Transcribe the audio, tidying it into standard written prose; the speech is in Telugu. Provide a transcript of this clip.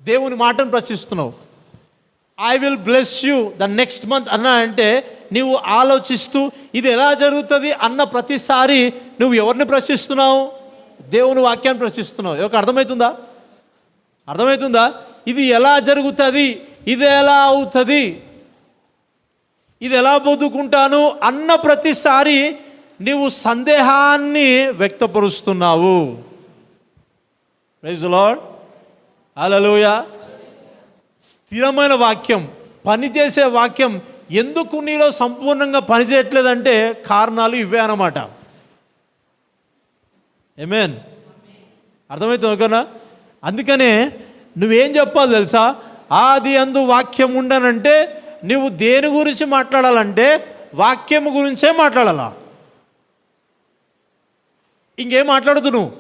దేవుని మాటను ప్రశ్నిస్తున్నావు. I will bless you the next month అన్నా అంటే నీవు ఆలోచిస్తూ ఇది ఎలా జరుగుతుంది అన్న ప్రతిసారి నువ్వు ఎవరిని ప్రశ్నిస్తున్నావు? దేవుని వాక్యాన్ని ప్రశ్నిస్తున్నావు. ఎవరికి అర్థమవుతుందా? ఇది ఎలా జరుగుతుంది, ఇది ఎలా అవుతుంది, ఇది ఎలా బతుకుంటాను అన్న ప్రతిసారి నీవు సందేహాన్ని వ్యక్తపరుస్తున్నావు. ప్రైజ్ ది లార్డ్, హల్లెలూయా. స్థిరమైన వాక్యం, పనిచేసే వాక్యం ఎందుకు నీలో సంపూర్ణంగా పనిచేయట్లేదంటే కారణాలు ఇవే అన్నమాట. ఆమేన్. అర్థమవుతుంది కదా? అందుకనే నువ్వేం చెప్పాలి తెలుసా? ఆది అందు వాక్యం ఉండనంటే నువ్వు దేని గురించి మాట్లాడాలంటే వాక్యం గురించే మాట్లాడాలా, ఇంకేం మాట్లాడదు నువ్వు.